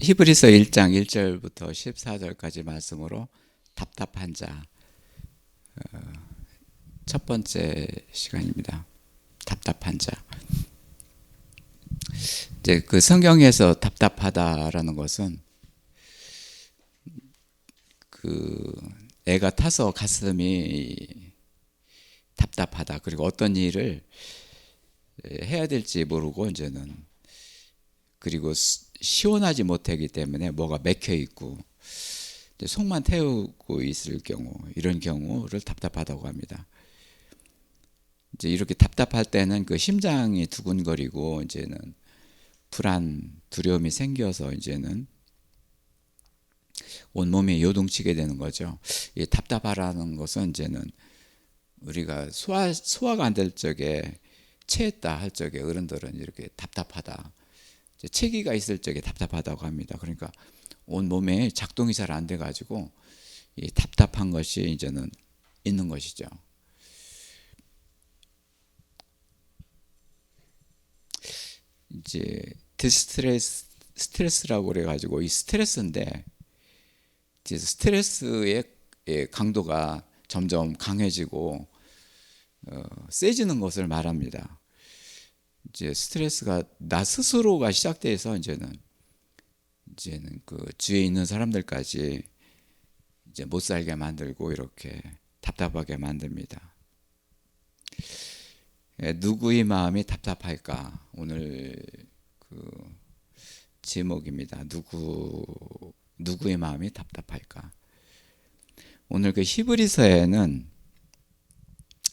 히브리서 1장 1절부터 14절까지 말씀으로 답답한 자, 첫 번째 시간입니다. 답답한 자. 이제 그 성경에서 답답하다라는 것은 그 애가 타서 가슴이 답답하다. 그리고 어떤 일을 해야 될지 모르고 이제는 그리고 시원하지 못하기 때문에 뭐가 맥혀 있고 속만 태우고 있을 경우, 이런 경우를 답답하다고 합니다. 이제 이렇게 답답할 때는 그 심장이 두근거리고 이제는 불안, 두려움이 생겨서 이제는 온몸이 요동치게 되는 거죠. 이 답답하라는 것은 이제는 우리가 소화가 안 될 적에, 체했다 할 적에 어른들은 이렇게 답답하다, 체기가 있을 적에 답답하다고 합니다. 그러니까 온 몸에 작동이 잘 안 돼 가지고 이 답답한 것이 이제는 있는 것이죠. 이제 스트레스라고 그래 가지고 이 스트레스인데, 스트레스의 강도가 점점 강해지고 세지는 것을 말합니다. 이제 스트레스가 나 스스로가 시작돼서 이제는 그 주위에 있는 사람들까지 이제 못 살게 만들고 이렇게 답답하게 만듭니다. 누구의 마음이 답답할까? 오늘 그 제목입니다. 누구의 마음이 답답할까? 오늘 그 히브리서에는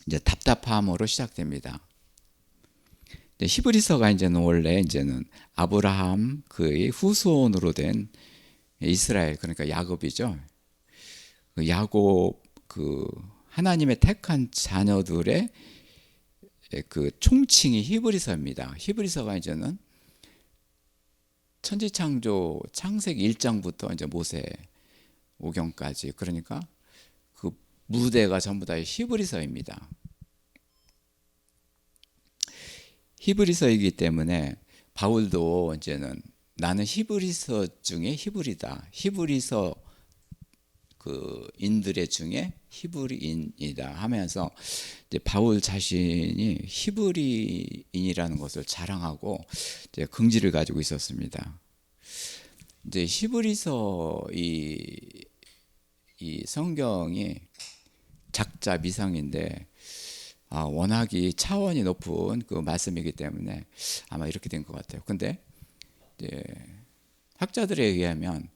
이제 답답함으로 시작됩니다. 히브리서가 이제는 원래 이제는 아브라함 그의 후손으로 된 이스라엘, 그러니까 야곱이죠. 그 야곱, 그 하나님의 택한 자녀들의 그 총칭이 히브리서입니다. 히브리서가 이제는 천지창조 창세기 1장부터 이제 모세 오경까지, 그러니까 그 무대가 전부 다 히브리서입니다. 히브리서이기 때문에 바울도 이제는 나는 히브리서 중에 히브리다. 히브리서 그 인들의 중에 히브리인이다 하면서 이제 바울 자신이 히브리인이라는 것을 자랑하고 이제 긍지를 가지고 있었습니다. 이제 히브리서 이 성경이 작자 미상인데 워낙이 차원이 높은 그 말씀이기 때문에 아마 이렇게 된 것 같아요. 근데 이제 학자들에 의하면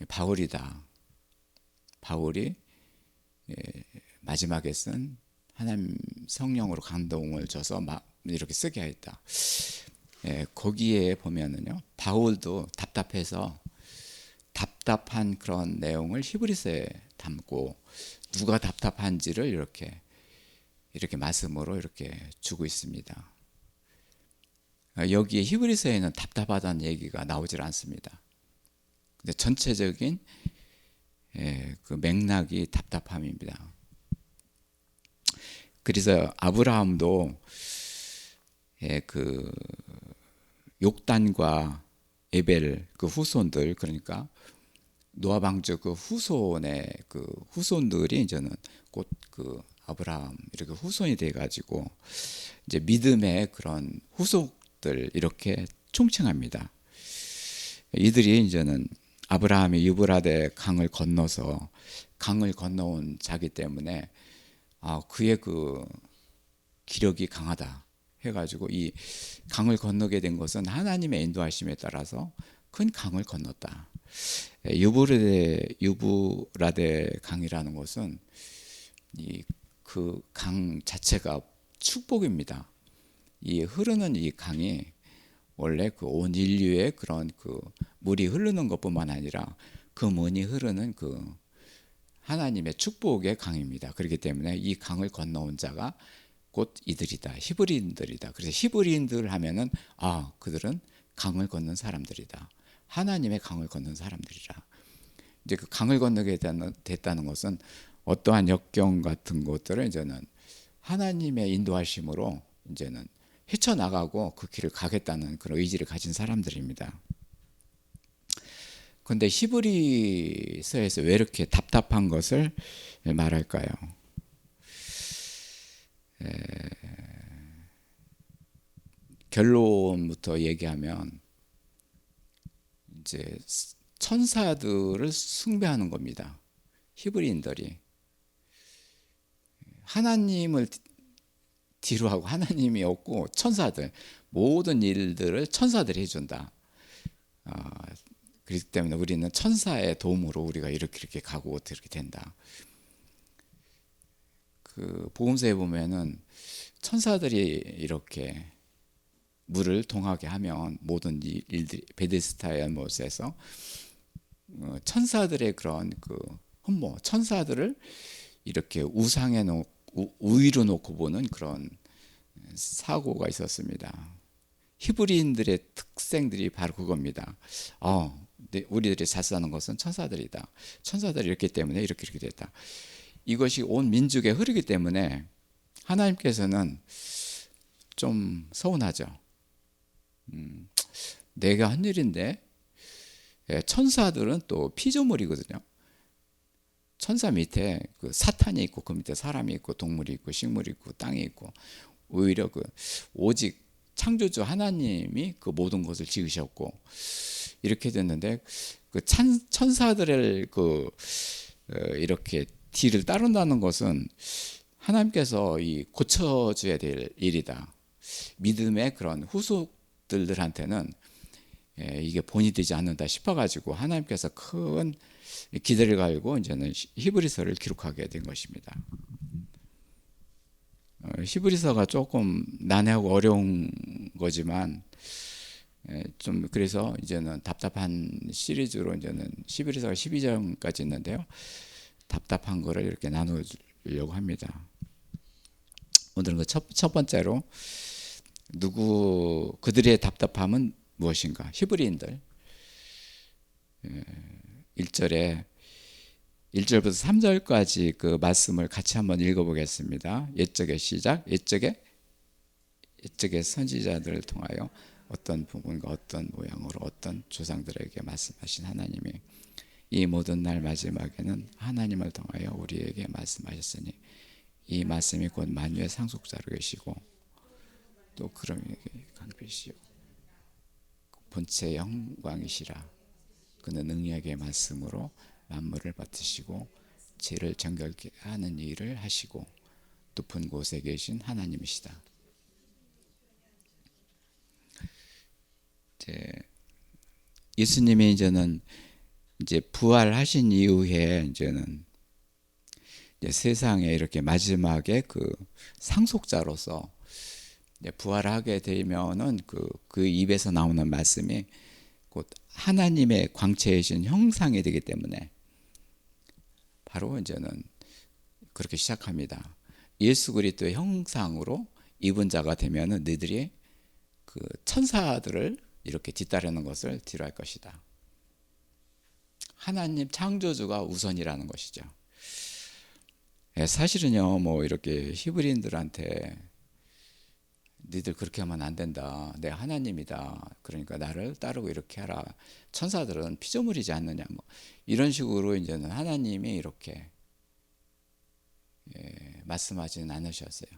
바울이다. 바울이 마지막에 쓴 하나님 성령으로 감동을 줘서 이렇게 쓰게 했다. 거기에 보면은요, 바울도 답답해서 답답한 그런 내용을 히브리서에 담고 누가 답답한지를 이렇게 말씀으로 이렇게 주고 있습니다. 여기에 히브리서에는 답답하다는 얘기가 나오질 않습니다. 근데 전체적인 그 맥락이 답답함입니다. 그래서 아브라함도 그 욕단과 에벨 그 후손들, 그러니까 노아 방주 그 후손의 그 후손들이 이제는 곧 그 아브라함 이렇게 후손이 돼 가지고 이제 믿음의 그런 후속들 이렇게 총칭합니다. 이들이 이제는 아브라함이 유브라데 강을 건너서 강을 건너온 자기 때문에 그의 그 기력이 강하다 해가지고 이 강을 건너게 된 것은 하나님의 인도하심에 따라서 큰 강을 건넜다. 유브라데 강이라는 것은 이 그 강 자체가 축복입니다. 이 흐르는 이 강이 원래 그 온 인류의 그런 그 물이 흐르는 것뿐만 아니라 그 문이 흐르는 그 하나님의 축복의 강입니다. 그렇기 때문에 이 강을 건너온 자가 곧 이들이다. 히브리인들이다. 그래서 히브리인들 하면은 그들은 강을 건넌 사람들이다. 하나님의 강을 건넌 사람들이라. 이제 그 강을 건너게 됐다는 것은 어떠한 역경 같은 것들을 이제는 하나님의 인도하심으로 이제는 헤쳐나가고 그 길을 가겠다는 그런 의지를 가진 사람들입니다. 근데 히브리서에서 왜 이렇게 답답한 것을 말할까요? 결론부터 얘기하면 이제 천사들을 숭배하는 겁니다. 히브리인들이 하나님을 뒤로 하고 하나님이 없고 천사들 모든 일들을 천사들이 해준다. 그렇기 때문에 우리는 천사의 도움으로 우리가 이렇게 가고 이렇게 된다. 그 복음서에 보면은 천사들이 이렇게 물을 동하게 하면 모든 일들이 베데스다의 못에서 천사들의 그런 그 흠모, 천사들을 이렇게 우상에 놓고 우위로 놓고 보는 그런 사고가 있었습니다. 히브리인들의 특성들이 바로 그겁니다. 우리들이 잘 사는 것은 천사들이다. 천사들이 이렇기 때문에 이렇게 됐다. 이것이 온 민족에 흐르기 때문에 하나님께서는 좀 서운하죠. 내가 한 일인데 천사들은 또 피조물이거든요. 천사 밑에 그 사탄이 있고 그 밑에 사람이 있고 동물이 있고 식물이 있고 땅이 있고 오히려 오직 창조주 하나님이 그 모든 것을 지으셨고 이렇게 됐는데 그 천사들을 이렇게 뒤를 따른다는 것은 하나님께서 이 고쳐줘야 될 일이다. 믿음의 그런 후속들한테는 이게 본이 되지 않는다 싶어가지고 하나님께서 큰 기대를 가지고 이제는 히브리서를 기록하게 된 것입니다. 히브리서가 조금 난해하고 어려운 거지만 좀 그래서 이제는 답답한 시리즈로 이제는 히브리서가 12장까지 있는데요. 답답한 거를 이렇게 나누려고 합니다. 오늘은 그 첫 번째로 그들의 답답함은 무엇인가? 히브리인들 1절부터 3절까지 그 말씀을 같이 한번 읽어보겠습니다. 옛적의 시작. 옛적의 선지자들을 통하여 어떤 부분과 어떤 모양으로 어떤 조상들에게 말씀하신 하나님이 이 모든 날 마지막에는 하나님을 통하여 우리에게 말씀하셨으니 이 말씀이 곧 만유의 상속자로 계시고 또 그럼에게 강비시오 본체의 영광이시라. 그는 능력의 말씀으로 만물을 받으시고 죄를 정결케 하는 일을 하시고 높은 곳에 계신 하나님이시다. 예수님이 이제는 부활하신 이후에 이제는 세상에 이렇게 마지막에 그 상속자로서 부활하게 되면은 그 입에서 나오는 말씀이 곧 하나님의 광채이신 형상이 되기 때문에 바로 이제는 그렇게 시작합니다. 예수 그리스도의 형상으로 입은 자가 되면은 너희들이 그 천사들을 이렇게 뒤따르는 것을 뒤로 할 것이다. 하나님 창조주가 우선이라는 것이죠. 사실은요, 이렇게 히브리인들한테 니들 그렇게 하면 안 된다. 내 하나님이다. 그러니까 나를 따르고 이렇게 하라. 천사들은 피조물이지 않느냐. 이런 식으로 이제는 하나님이 이렇게 말씀하지는 않으셨어요.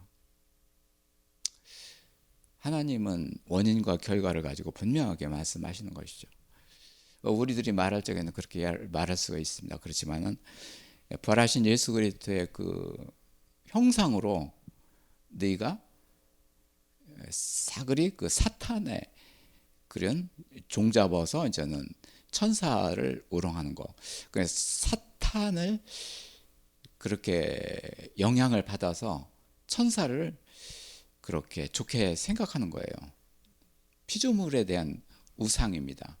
하나님은 원인과 결과를 가지고 분명하게 말씀하시는 것이죠. 우리들이 말할 적에는 그렇게 말할 수가 있습니다. 그렇지만은 부활하신 예수 그리스도의 그 형상으로 너희가 사그리 그 사탄의 그런 종잡아서 이제는 천사를 우롱하는 거. 그래서 사탄을 그렇게 영향을 받아서 천사를 그렇게 좋게 생각하는 거예요. 피조물에 대한 우상입니다.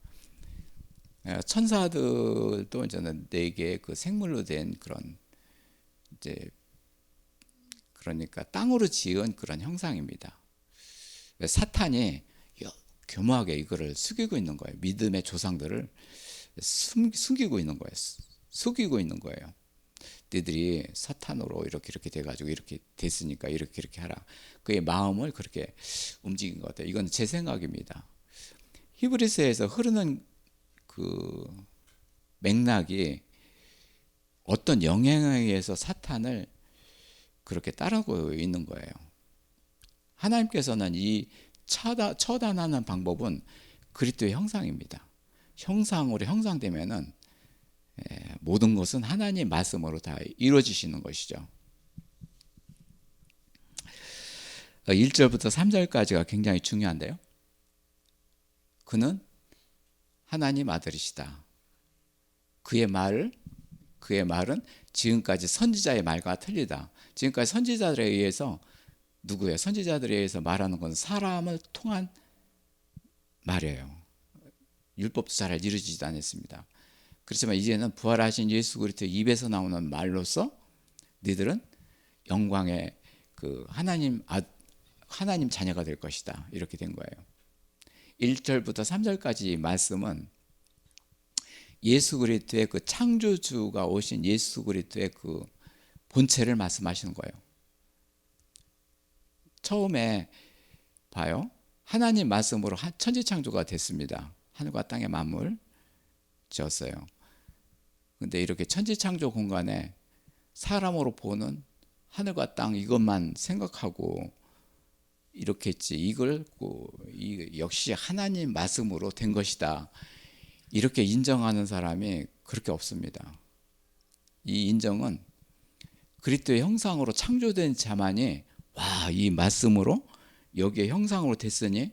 천사들도 이제는 네 개의 그 생물로 된 그런 그러니까 땅으로 지은 그런 형상입니다. 사탄이 교묘하게 이거를 숙이고 있는 거예요. 믿음의 조상들을 숨기고 있는 거예요. 속이고 있는 거예요. 너희들이 사탄으로 이렇게 돼가지고 이렇게 됐으니까 이렇게 하라. 그의 마음을 그렇게 움직인 것 같아요. 이건 제 생각입니다. 히브리서에서 흐르는 그 맥락이 어떤 영향에 의해서 사탄을 그렇게 따르고 있는 거예요. 하나님께서는 이 처단하는 방법은 그리스도의 형상입니다. 형상으로 형상되면은 모든 것은 하나님 말씀으로 다 이루어지시는 것이죠. 1절부터 3절까지가 굉장히 중요한데요. 그는 하나님 아들이시다. 그의 말은 지금까지 선지자의 말과 틀리다. 지금까지 선지자들에 의해서 누구예요? 선지자들에 의해서 말하는 건 사람을 통한 말이에요. 율법도 잘 이루어지지 않았습니다. 그렇지만 이제는 부활하신 예수 그리스도 입에서 나오는 말로서 너희들은 영광의 그 하나님 자녀가 될 것이다. 이렇게 된 거예요. 1절부터 3절까지 말씀은 예수 그리스도의 그 창조주가 오신 예수 그리스도의 그 본체를 말씀하시는 거예요. 처음에 봐요. 하나님 말씀으로 천지창조가 됐습니다. 하늘과 땅의 만물 지었어요. 근데 이렇게 천지창조 공간에 사람으로 보는 하늘과 땅 이것만 생각하고 이렇게 했지, 이걸 역시 하나님 말씀으로 된 것이다, 이렇게 인정하는 사람이 그렇게 없습니다. 이 인정은 그리스도의 형상으로 창조된 자만이 와, 이 말씀으로 여기에 형상으로 됐으니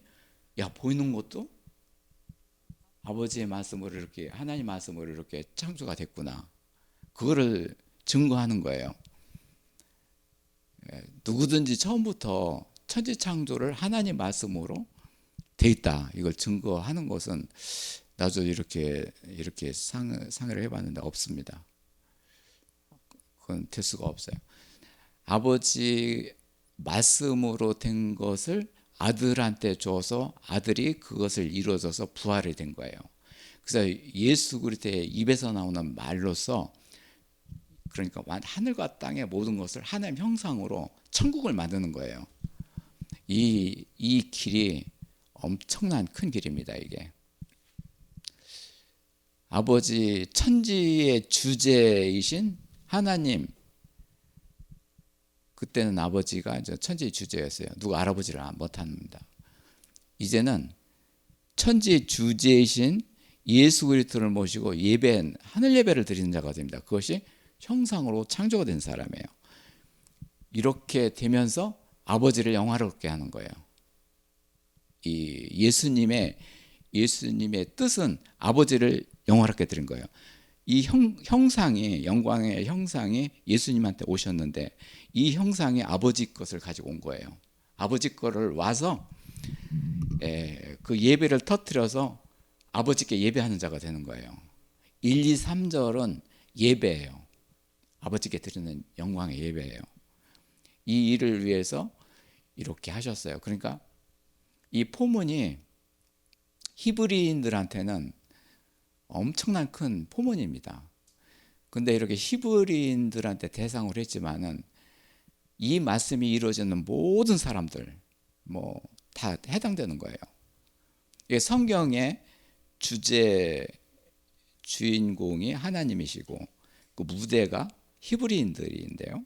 야, 보이는 것도 아버지의 말씀으로 이렇게 하나님 말씀으로 이렇게 창조가 됐구나, 그거를 증거하는 거예요. 누구든지 처음부터 천지창조를 하나님 말씀으로 돼 있다, 이걸 증거하는 것은 나도 이렇게 상을 해봤는데 없습니다. 그건 될 수가 없어요. 아버지 말씀으로 된 것을 아들한테 줘서 아들이 그것을 이루어져서 부활이 된 거예요. 그래서 예수 그리스도의 입에서 나오는 말로서, 그러니까 하늘과 땅의 모든 것을 하나님 형상으로 천국을 만드는 거예요. 이 길이 엄청난 큰 길입니다. 이게 아버지 천지의 주제이신 하나님, 그때는 아버지가 천지의 주제였어요. 누가 알아보지를 못합니다. 이제는 천지의 주제이신 예수 그리스도를 모시고 하늘 예배를 드리는 자가 됩니다. 그것이 형상으로 창조가 된 사람이에요. 이렇게 되면서 아버지를 영화롭게 하는 거예요. 이 예수님의 뜻은 아버지를 영화롭게 드린 거예요. 이 형상이, 영광의 형상이 예수님한테 오셨는데 이 형상이 아버지 것을 가지고 온 거예요. 아버지 거를 와서 그 예배를 터뜨려서 아버지께 예배하는 자가 되는 거예요. 1, 2, 3절은 예배예요. 아버지께 드리는 영광의 예배예요. 이 일을 위해서 이렇게 하셨어요. 그러니까 이 포문이 히브리인들한테는 엄청난 큰 포문입니다. 근데 이렇게 히브리인들한테 대상으로 했지만은 이 말씀이 이루어지는 모든 사람들 다 해당되는 거예요. 이게 성경의 주인공이 하나님이시고 그 무대가 히브리인들인데요.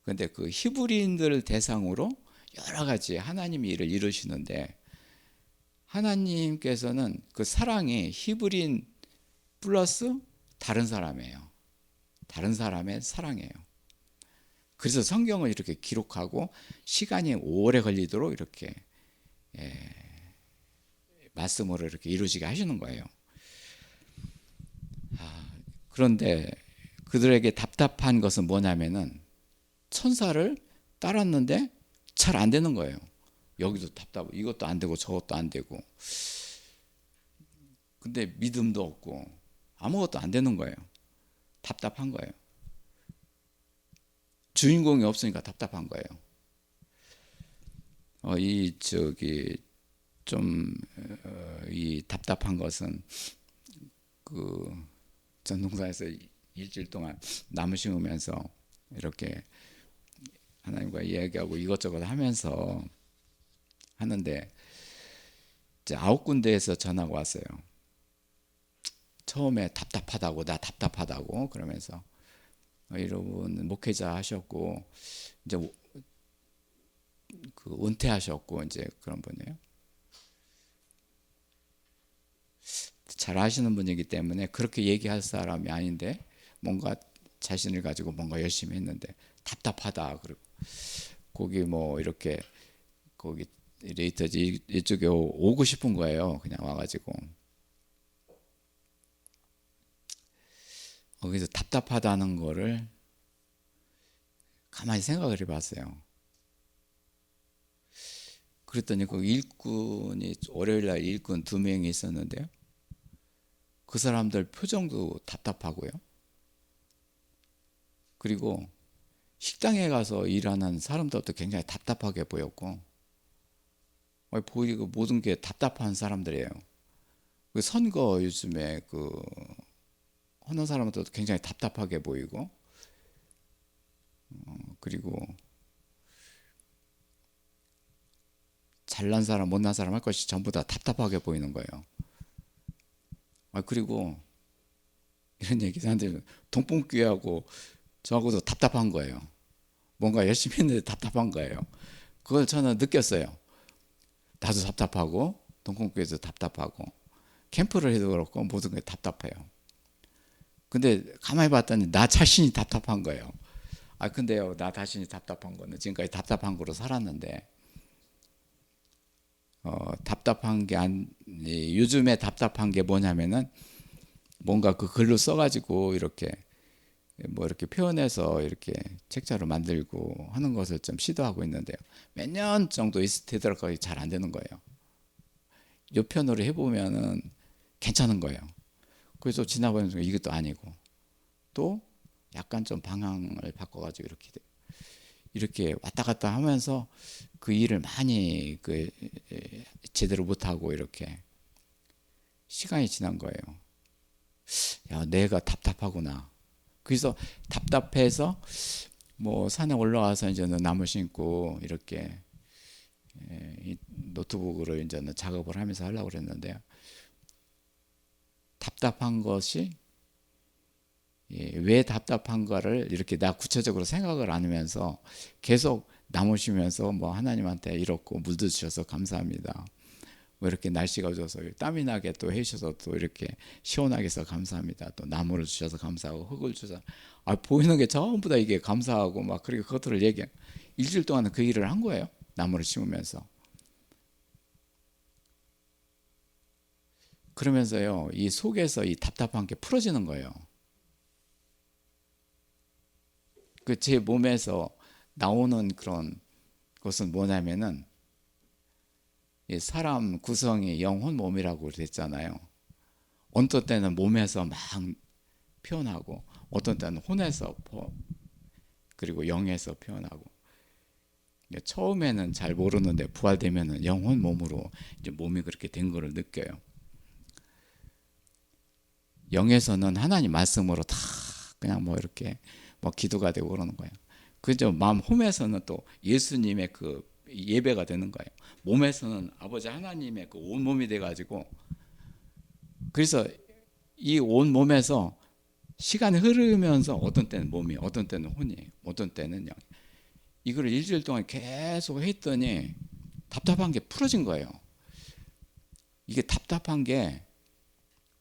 근데 그 히브리인들을 대상으로 여러 가지 하나님이 일을 이루시는데, 하나님께서는 그 사랑이 히브리인 플러스 다른 사람이에요. 다른 사람의 사랑이에요. 그래서 성경을 이렇게 기록하고 시간이 오래 걸리도록 이렇게 말씀으로 이렇게 이루어지게 하시는 거예요. 그런데 그들에게 답답한 것은 뭐냐면은 천사를 따랐는데 잘 안 되는 거예요. 여기도 답답하고 이것도 안 되고 저것도 안 되고, 근데 믿음도 없고 아무것도 안 되는 거예요. 답답한 거예요. 주인공이 없으니까 답답한 거예요. 이 답답한 것은 그 전동사에서 일주일 동안 나무 심으면서 이렇게 하나님과 이야기하고 이것저것 하면서 하는데 이제 9군데에서 전화가 왔어요. 처음에 답답하다고, 나 답답하다고 그러면서 이런 목회자 하셨고 이제 그 은퇴하셨고 이제 그런 분이에요. 잘 아시는 분이기 때문에 그렇게 얘기할 사람이 아닌데 뭔가 자신을 가지고 뭔가 열심히 했는데 답답하다. 그리고 거기 뭐 이렇게 거기 레이터지 이쪽에 오고 싶은 거예요. 그냥 와가지고 거기서 답답하다는 거를 가만히 생각을 해봤어요. 그랬더니 그 일꾼이 월요일 날 일꾼 2명이 있었는데요. 그 사람들 표정도 답답하고요. 그리고 식당에 가서 일하는 사람들도 굉장히 답답하게 보였고 보이고 모든 게 답답한 사람들이에요. 그 선거 요즘에 그 하는 사람들도 굉장히 답답하게 보이고 그리고 잘난 사람 못난 사람 할 것이 전부 다 답답하게 보이는 거예요. 그리고 이런 얘기 사람들이 동봉교회하고 저하고도 답답한 거예요. 뭔가 열심히 했는데 답답한 거예요. 그걸 저는 느꼈어요. 나도 답답하고 동봉교회도 답답하고 캠프를 해도 그렇고 모든 게 답답해요. 근데 가만히 봤더니 나 자신이 답답한 거예요. 근데요, 나 자신이 답답한 거는 지금까지 답답한 거로 살았는데 답답한 게 요즘에 답답한 게 뭐냐면은 뭔가 그 글로 써가지고 이렇게 뭐 이렇게 표현해서 이렇게 책자로 만들고 하는 것을 좀 시도하고 있는데요. 몇 년 정도 되더라도 잘 안 되는 거예요. 요 편으로 해보면은 괜찮은 거예요. 그래서 지나보는 중에 이것도 아니고 또 약간 좀 방향을 바꿔가지고 이렇게 왔다 갔다 하면서 그 일을 많이 제대로 못하고 이렇게 시간이 지난 거예요. 야, 내가 답답하구나. 그래서 답답해서 뭐 산에 올라와서 이제는 나무 심고 이렇게 이 노트북으로 이제는 작업을 하면서 하려고 그랬는데요. 답답한 것이 왜 답답한가를 이렇게 나 구체적으로 생각을 안 하면서 계속 나무시면서 뭐 하나님한테 이렇고 물도 주셔서 감사합니다. 뭐 이렇게 날씨가 좋아서 땀이 나게 또 해주셔서 또 이렇게 시원하게 해서 감사합니다. 또 나무를 주셔서 감사하고 흙을 주셔서 보이는 게 전부 다 이게 감사하고 막 그리고 그것들을 일주일 동안은 그 일을 한 거예요. 나무를 심으면서. 그러면서요, 이 속에서 이 답답한 게 풀어지는 거예요. 그 제 몸에서 나오는 그런 것은 뭐냐면은 사람 구성이 영혼 몸이라고 그랬잖아요. 어떤 때는 몸에서 막 표현하고 어떤 때는 혼에서 그리고 영에서 표현하고 처음에는 잘 모르는데 부활되면은 영혼 몸으로 이제 몸이 그렇게 된 거를 느껴요. 영에서는 하나님 말씀으로 다 그냥 뭐 이렇게 뭐 기도가 되고 그러는 거예요. 그죠? 마음 홈에서는 또 예수님의 그 예배가 되는 거예요. 몸에서는 아버지 하나님의 그 온 몸이 돼가지고 그래서 이 온 몸에서 시간이 흐르면서 어떤 때는 몸이, 어떤 때는 혼이, 어떤 때는 영. 이걸 일주일 동안 계속 했더니 답답한 게 풀어진 거예요. 이게 답답한 게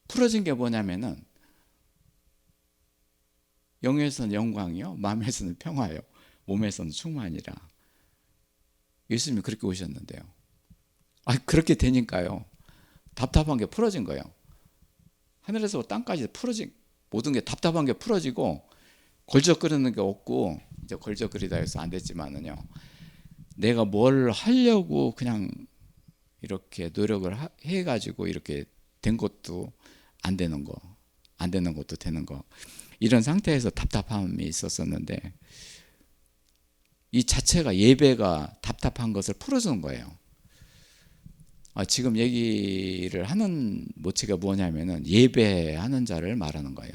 풀어진 게 뭐냐면은 영에서는 영광이요, 마음에서는 평화요, 몸에서는 충만이라. 예수님이 그렇게 오셨는데요. 그렇게 되니까요. 답답한 게 풀어진 거예요. 하늘에서 땅까지 풀어진 모든 게 답답한 게 풀어지고 걸적거리는 게 없고 이제 걸적거리다 해서 안 됐지만은요. 내가 뭘 하려고 그냥 이렇게 노력을 해가지고 이렇게 된 것도 안 되는 거, 안 되는 것도 되는 거. 이런 상태에서 답답함이 있었었는데 이 자체가 예배가 답답한 것을 풀어주는 거예요. 지금 얘기를 하는 모체가 뭐냐면은 예배하는 자를 말하는 거예요.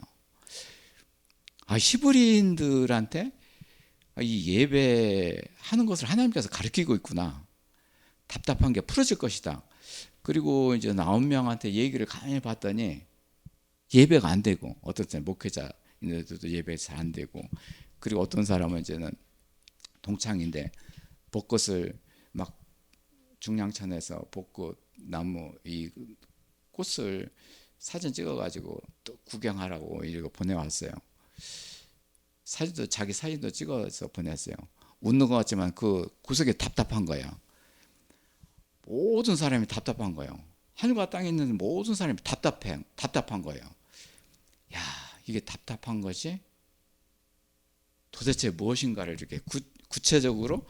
히브리인들한테 이 예배하는 것을 하나님께서 가르치고 있구나. 답답한 게 풀어질 것이다. 그리고 이제 9명한테 얘기를 가만히 봤더니 예배가 안 되고, 어떤 사람 목회자인데도 예배 잘 안 되고, 그리고 어떤 사람은 이제는 동창인데 벚꽃을 막 중량천에서 벚꽃 나무 이 꽃을 사진 찍어가지고 또 구경하라고 이거 보내왔어요. 자기 사진도 찍어서 보냈어요. 웃는 것 같지만 그 구석에 답답한 거예요. 모든 사람이 답답한 거예요. 하늘과 땅에 있는 모든 사람이 답답한 거예요. 야, 이게 답답한 것이 도대체 무엇인가를 이렇게 구체적으로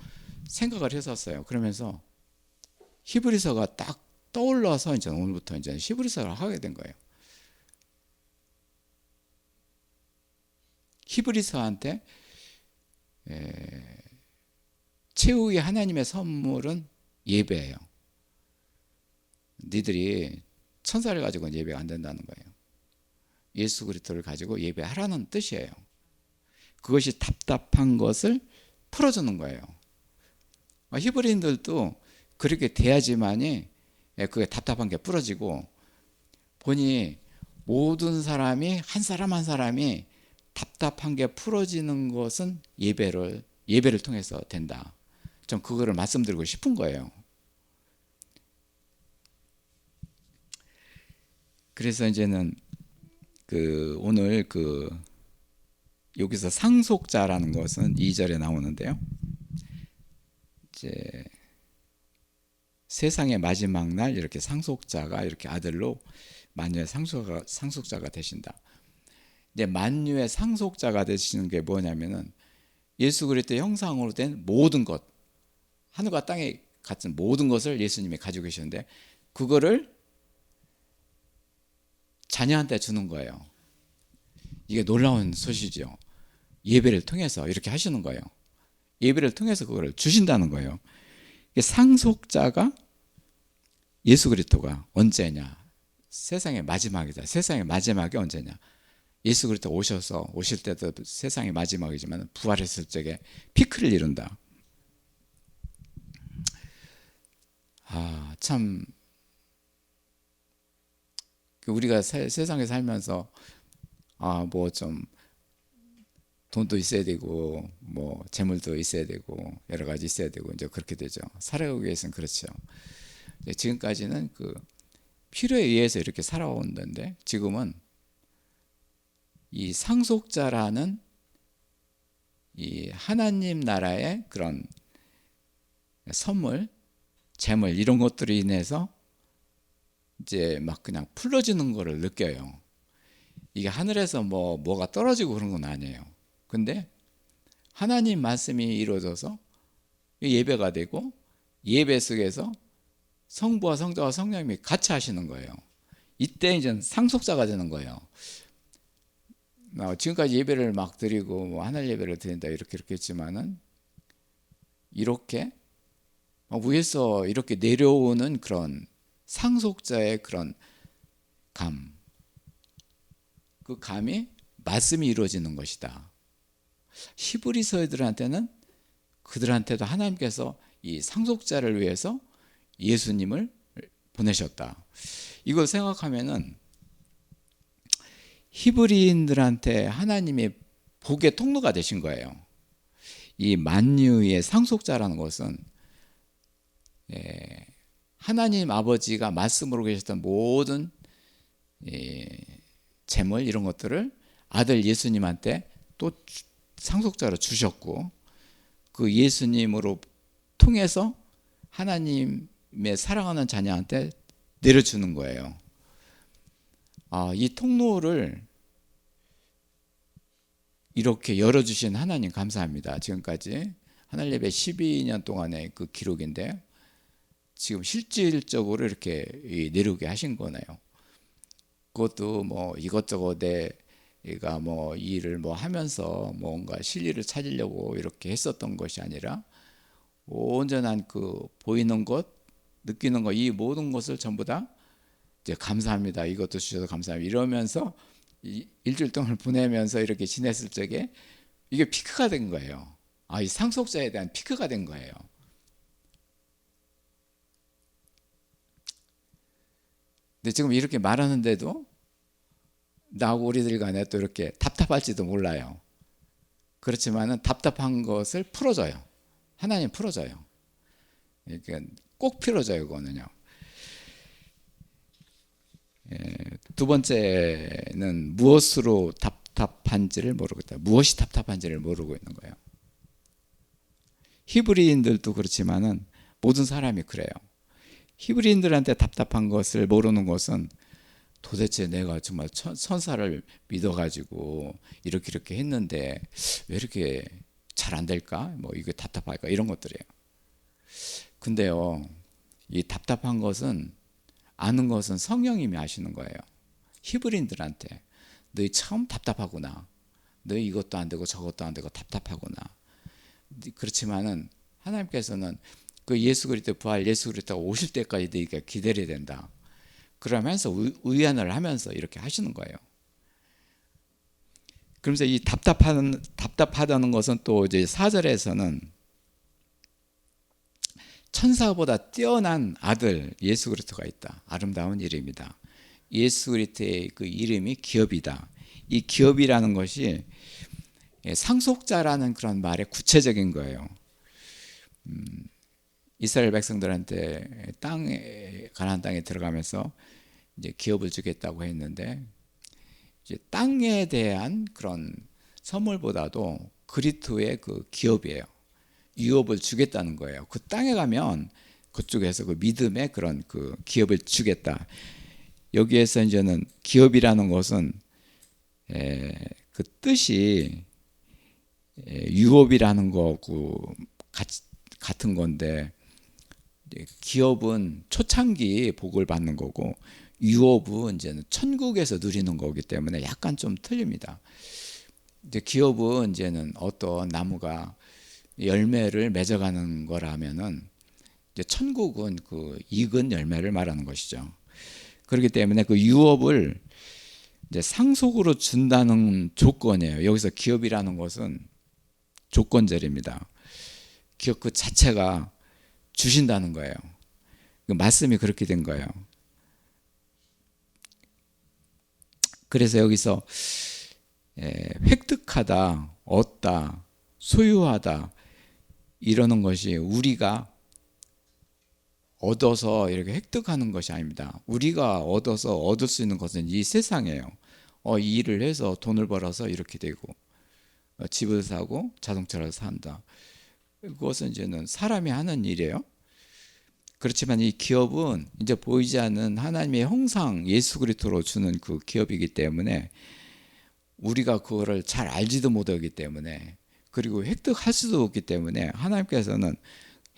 생각을 했었어요. 그러면서 히브리서가 딱 떠올라서 이제 오늘부터 이제 히브리서를 하게 된 거예요. 히브리서한테 최후의 하나님의 선물은 예배예요. 니들이 천사를 가지고는 예배가 안 된다는 거예요. 예수 그리스도를 가지고 예배하라는 뜻이에요. 그것이 답답한 것을 풀어주는 거예요. 히브리인들도 그렇게 돼야지만이 그게 답답한 게 풀어지고, 보니 모든 사람이 한 사람 한 사람이 답답한 게 풀어지는 것은 예배를 통해서 된다. 좀 그거를 말씀드리고 싶은 거예요. 그래서 이제는 오늘 여기서 상속자라는 것은 2절에 나오는데요. 이제 세상의 마지막 날 이렇게 상속자가 이렇게 아들로 만유의 상속자가 되신다. 이제 만유의 상속자가 되시는 게 뭐냐면은 예수 그리스도의 형상으로 된 모든 것, 하늘과 땅에 같은 모든 것을 예수님이 가지고 계시는데 그거를 자녀한테 주는 거예요. 이게 놀라운 소식이죠. 예배를 통해서 이렇게 하시는 거예요. 예배를 통해서 그걸 주신다는 거예요. 상속자가 예수 그리스도가 언제냐? 세상의 마지막이다. 세상의 마지막이 언제냐? 예수 그리스도 오실 때도 세상의 마지막이지만 부활했을 적에 피크를 이룬다. 참 우리가 세상에 살면서 뭐 좀 돈도 있어야 되고 뭐 재물도 있어야 되고 여러 가지 있어야 되고 이제 그렇게 되죠. 살아가기 위해서는 그렇죠. 지금까지는 필요에 의해서 이렇게 살아온다는데 지금은 이 상속자라는 이 하나님 나라의 그런 선물, 재물 이런 것들로 인해서 이제 막 그냥 풀러지는 거를 느껴요. 이게 하늘에서 뭐가 떨어지고 그런 건 아니에요. 근데 하나님 말씀이 이루어져서 예배가 되고 예배 속에서 성부와 성자와 성령님이 같이 하시는 거예요. 이때 이제 상속자가 되는 거예요. 지금까지 예배를 막 드리고 하늘 예배를 드린다 이렇게 했지만은 이렇게 위에서 이렇게 내려오는 그런 상속자의 그런 그 감이 말씀이 이루어지는 것이다. 히브리서들한테는 그들한테도 하나님께서 이 상속자를 위해서 예수님을 보내셨다. 이걸 생각하면은 히브리인들한테 하나님이 복의 통로가 되신 거예요. 이 만유의 상속자라는 것은 하나님 아버지가 말씀으로 계셨던 모든 재물 이런 것들을 아들 예수님한테 또 상속자로 주셨고 그 예수님으로 통해서 하나님의 사랑하는 자녀한테 내려주는 거예요. 이 통로를 이렇게 열어주신 하나님 감사합니다. 지금까지 하늘 예배 12년 동안의 그 기록인데 지금 실질적으로 이렇게 내려오게 하신 거네요. 그것도 이것저것 내가 일을 하면서 뭔가 실리를 찾으려고 이렇게 했었던 것이 아니라 온전한 보이는 것, 느끼는 것, 이 모든 것을 전부 다 이제 감사합니다. 이것도 주셔서 감사합니다. 이러면서 일주일 동안 보내면서 이렇게 지냈을 적에 이게 피크가 된 거예요. 이 상속자에 대한 피크가 된 거예요. 근데 지금 이렇게 말하는데도 나하고 우리들 간에 또 이렇게 답답할지도 몰라요. 그렇지만은 답답한 것을 풀어줘요. 하나님 풀어줘요. 그러니까 꼭 풀어줘요, 그거는요. 두 번째는 무엇으로 답답한지를 모르고 있다. 무엇이 답답한지를 모르고 있는 거예요. 히브리인들도 그렇지만은 모든 사람이 그래요. 히브리인들한테 답답한 것을 모르는 것은 도대체 내가 정말 선사를 믿어가지고 이렇게 했는데 왜 이렇게 잘 안 될까? 뭐 이게 답답할까? 이런 것들이에요. 근데요, 이 답답한 것은 아는 것은 성령님이 아시는 거예요. 히브리인들한테 너희 참 답답하구나. 너희 이것도 안 되고 저것도 안 되고 답답하구나. 그렇지만은 하나님께서는 그 예수 그리스도 부활 예수 그리스도가 오실 때까지 너희가 기다려야 된다. 그러면서 위안을 하면서 이렇게 하시는 거예요. 그러면서 이 답답하다는 것은 또 이제 4절에서는 천사보다 뛰어난 아들 예수 그리스도가 있다. 아름다운 이름이다. 예수 그리스도의 그 이름이 기업이다. 이 기업이라는 것이 상속자라는 그런 말의 구체적인 거예요. 이스라엘 백성들한테 가나안 땅에 들어가면서 이제 기업을 주겠다고 했는데 이제 땅에 대한 그런 선물보다도 그리스도의 그 기업이에요. 유업을 주겠다는 거예요. 그 땅에 가면 그쪽에서 그 믿음의 그런 그 기업을 주겠다. 여기에서 이제는 기업이라는 것은 그 뜻이 유업이라는 거고 같은 건데 기업은 초창기 복을 받는 거고 유업은 이제는 천국에서 누리는 거기 때문에 약간 좀 틀립니다. 이제 기업은 이제는 어떤 나무가 열매를 맺어가는 거라면은 이제 천국은 그 익은 열매를 말하는 것이죠. 그렇기 때문에 그 유업을 이제 상속으로 준다는 조건이에요. 여기서 기업이라는 것은 조건절입니다. 기업 그 자체가 주신다는 거예요. 그 말씀이 그렇게 된 거예요. 그래서 여기서 획득하다, 얻다, 소유하다 이러는 것이 우리가 얻어서 이렇게 획득하는 것이 아닙니다. 우리가 얻어서 얻을 수 있는 것은 이 세상이에요. 이 일을 해서 돈을 벌어서 이렇게 되고 집을 사고 자동차를 산다. 그것은 이제는 사람이 하는 일이에요. 그렇지만 이 기업은 이제 보이지 않는 하나님의 형상 예수 그리스도로 주는 그 기업이기 때문에 우리가 그거를 잘 알지도 못하기 때문에 그리고 획득할 수도 없기 때문에 하나님께서는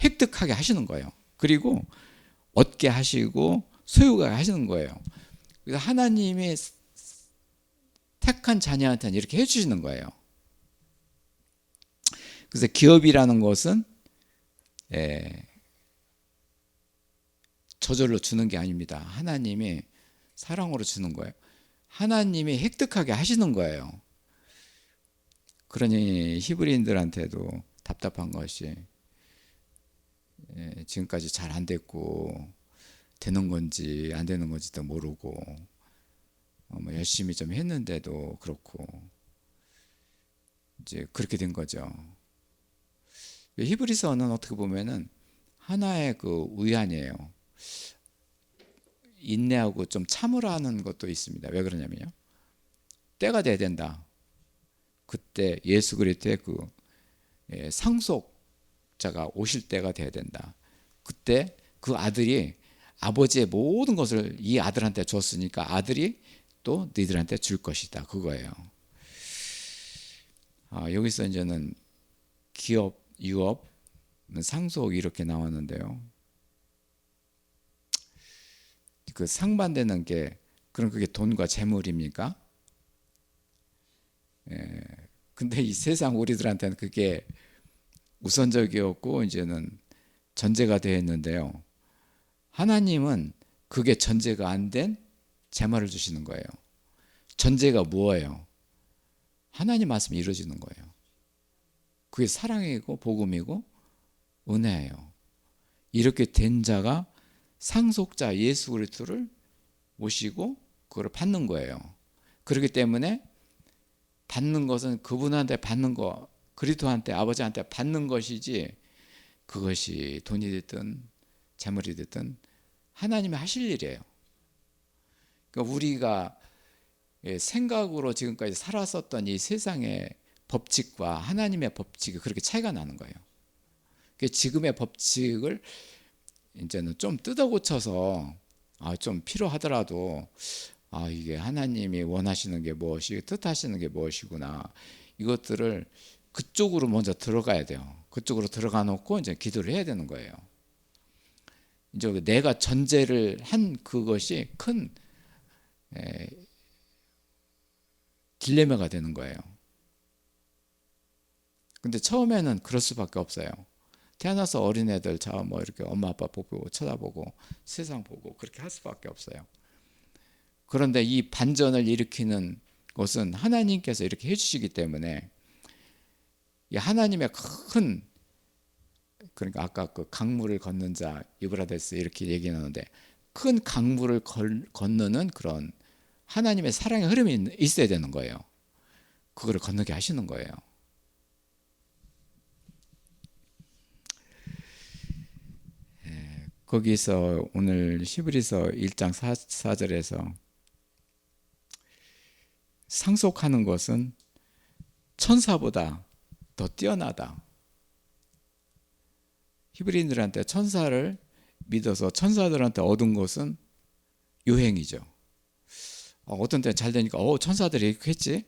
획득하게 하시는 거예요. 그리고 얻게 하시고 소유가 하시는 거예요. 그래서 하나님이 택한 자녀한테는 이렇게 해주시는 거예요. 그래서 기업이라는 것은 저절로 주는 게 아닙니다. 하나님이 사랑으로 주는 거예요. 하나님이 획득하게 하시는 거예요. 그러니 히브리인들한테도 답답한 것이 지금까지 잘 안 됐고 되는 건지 안 되는 건지도 모르고 뭐 열심히 좀 했는데도 그렇고 이제 그렇게 된 거죠. 히브리서는 어떻게 보면은 하나의 그 위안이에요. 인내하고 좀 참으라는 것도 있습니다. 왜 그러냐면요. 때가 돼야 된다. 그때 예수 그리스도의 그 상속자가 오실 때가 돼야 된다. 그때 그 아들이 아버지의 모든 것을 이 아들한테 줬으니까 아들이 또 너희들한테 줄 것이다. 그거예요. 여기서 이제는 기업, 유업, 상속 이렇게 나왔는데요. 그 상반되는 게 그럼 그게 돈과 재물입니까? 근데 이 세상 우리들한테는 그게 우선적이었고 이제는 전제가 되어 있는데요. 하나님은 그게 전제가 안 된 재물을 주시는 거예요. 전제가 뭐예요? 하나님 말씀이 이루어지는 거예요. 그게 사랑이고 복음이고 은혜예요. 이렇게 된 자가 상속자 예수 그리스도를 모시고 그걸 받는 거예요. 그렇기 때문에 받는 것은 그분한테 받는 거, 그리스도한테, 아버지한테 받는 것이지, 그것이 돈이 됐든 재물이 됐든 하나님이 하실 일이에요. 그러니까 우리가 생각으로 지금까지 살았었던 이 세상의 법칙과 하나님의 법칙이 그렇게 차이가 나는 거예요. 지금의 법칙을 이제는 좀 뜯어 고쳐서 좀 필요하더라도 이게 하나님이 원하시는 게 무엇이, 뜻하시는 게 무엇이구나, 이것들을 그쪽으로 먼저 들어가야 돼요. 그쪽으로 들어가 놓고 이제 기도를 해야 되는 거예요. 이제 내가 전제를 한 그것이 큰 딜레마가 되는 거예요. 근데 처음에는 그럴 수밖에 없어요. 태어나서 어린애들 뭐 이렇게 엄마 아빠 보고 쳐다보고 세상 보고 그렇게 할 수밖에 없어요. 그런데 이 반전을 일으키는 것은 하나님께서 이렇게 해주시기 때문에, 이 하나님의 큰, 그러니까 아까 그 강물을 걷는 자 유브라데스 이렇게 얘기하는데, 큰 강물을 건너는 그런 하나님의 사랑의 흐름이 있어야 되는 거예요. 그거를 건너게 하시는 거예요. 거기서 오늘 히브리서 1장 4절에서 상속하는 것은 천사보다 더 뛰어나다. 히브리인들한테 천사를 믿어서 천사들한테 얻은 것은 요행이죠. 어떤 때는 잘 되니까 천사들이 이렇게 했지,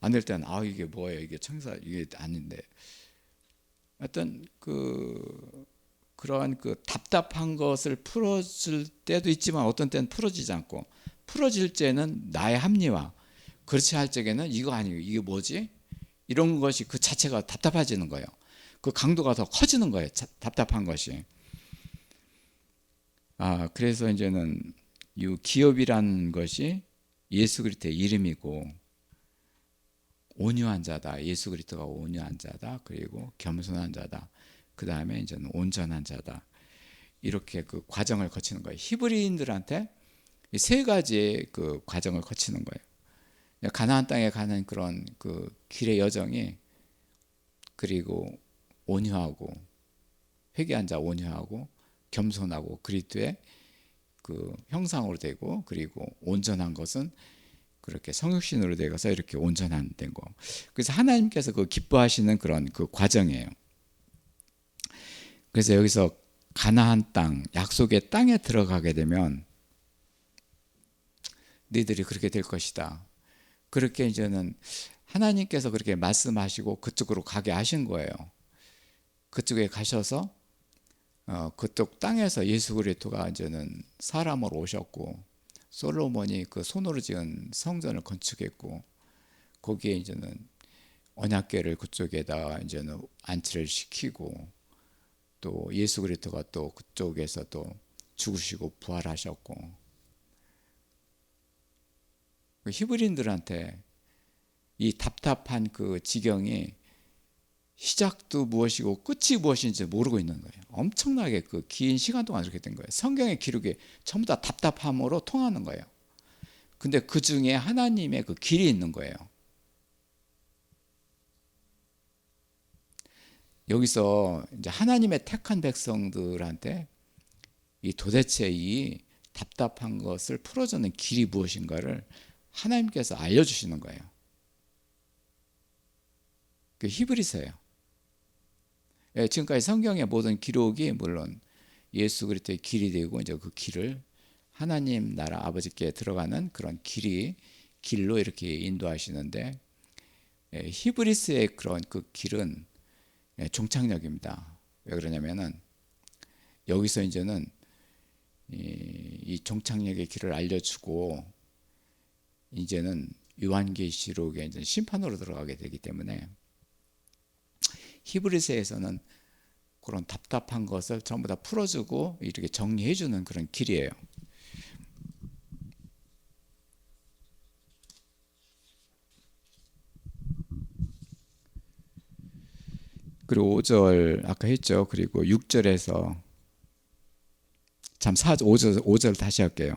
안 될 때는 이게 뭐예요, 이게 천사, 이게 아닌데. 어떤 그러한 답답한 것을 풀어줄 때도 있지만 어떤 때는 풀어지지 않고, 풀어질 때는 나의 합리화, 그렇지 할 적에는 이거 아니고 이게 뭐지? 이런 것이 그 자체가 답답해지는 거예요. 그 강도가 더 커지는 거예요. 답답한 것이. 그래서 이제는 이 기업이라는 것이 예수 그리스도의 이름이고, 온유한 자다. 예수 그리스도가 온유한 자다. 그리고 겸손한 자다. 그 다음에 이제는 온전한 자다. 이렇게 그 과정을 거치는 거예요. 히브리인들한테 이 세 가지의 그 과정을 거치는 거예요. 가나안 땅에 가는 그런 그 길의 여정이, 그리고 온유하고, 회개한 자 온유하고, 겸손하고, 그리스도의 그 형상으로 되고, 그리고 온전한 것은 그렇게 성육신으로 되어서 이렇게 온전한 된 거. 그래서 하나님께서 그 기뻐하시는 그런 그 과정이에요. 그래서 여기서 가나안 땅, 약속의 땅에 들어가게 되면 너희들이 그렇게 될 것이다. 그렇게 이제는 하나님께서 그렇게 말씀하시고 그쪽으로 가게 하신 거예요. 그쪽에 가셔서 그쪽 땅에서 예수 그리스도가 이제는 사람으로 오셨고, 솔로몬이 그 손으로 지은 성전을 건축했고, 거기에 이제는 언약궤를 그쪽에다 이제는 안치를 시키고, 또 예수 그리스도가 또 그쪽에서 또 죽으시고 부활하셨고, 히브리인들한테 이 답답한 그 지경이 시작도 무엇이고 끝이 무엇인지 모르고 있는 거예요. 엄청나게 그 긴 시간 동안 이렇게 된 거예요. 성경의 기록이 전부 다 답답함으로 통하는 거예요. 근데 그 중에 하나님의 그 길이 있는 거예요. 여기서 이제 하나님의 택한 백성들한테 이 도대체 이 답답한 것을 풀어주는 길이 무엇인가를 하나님께서 알려주시는 거예요. 그 히브리서예요. 지금까지 성경의 모든 기록이 물론 예수 그리스도의 길이 되고, 이제 그 길을 하나님 나라 아버지께 들어가는 그런 길로 이렇게 인도하시는데, 히브리서의 그런 그 길은 종착역입니다. 왜 그러냐면은 여기서 이제는 이 종착역의 길을 알려주고, 이제는 요한계시록의 이제 심판으로 들어가게 되기 때문에 히브리서에서는 그런 답답한 것을 전부 다 풀어주고 이렇게 정리해주는 그런 길이에요. 그리고 5절 아까 했죠. 그리고 6절에서 5절 다시 할게요.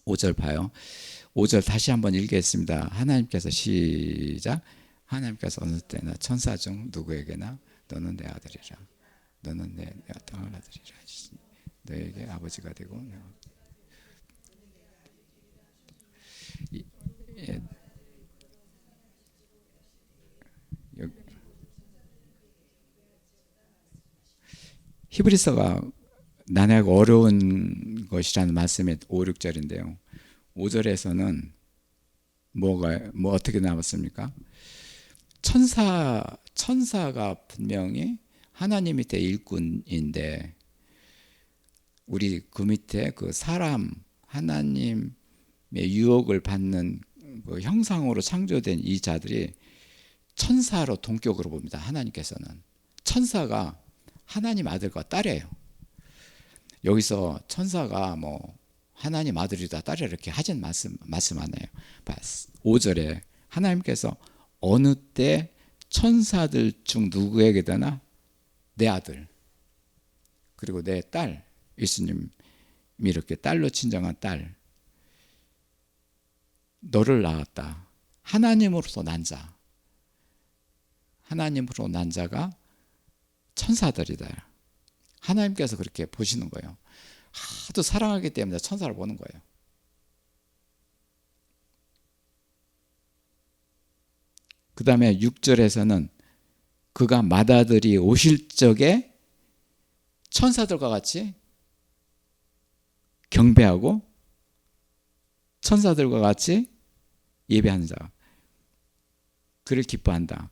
5절 봐요. 5절 다시 한번 읽겠습니다. 하나님께서 시작. 하나님께서 어느 때나 천사 중 누구에게나 너는 내 아들이라. 너는 내 땅을 아들이라. 너에게 아버지가 되고. 예, 히브리서가 난해하고 어려운 것이라는 말씀이 5, 6절인데요. 5절에서는 뭐 어떻게 나왔습니까? 천사가 분명히 하나님 밑에 일꾼인데 우리 그 밑에 그 사람 하나님의 유혹을 받는 그 형상으로 창조된 이 자들이 천사로 동격으로 봅니다. 하나님께서는 천사가 하나님 아들과 딸이에요. 여기서 천사가 뭐 하나님 아들이다 딸이다 이렇게 하진 말씀 안 해요. 5절에 하나님께서 어느 때 천사들 중 누구에게나 내 아들 그리고 내 딸 예수님이 이렇게 딸로 친정한 딸 너를 낳았다. 하나님으로서 난 자 하나님으로 난 자가 천사들이다. 하나님께서 그렇게 보시는 거예요. 하도 사랑하기 때문에 천사를 보는 거예요. 그 다음에 6절에서는 그가 맏아들이 오실 적에 천사들과 같이 경배하고 천사들과 같이 예배하는 자 그를 기뻐한다.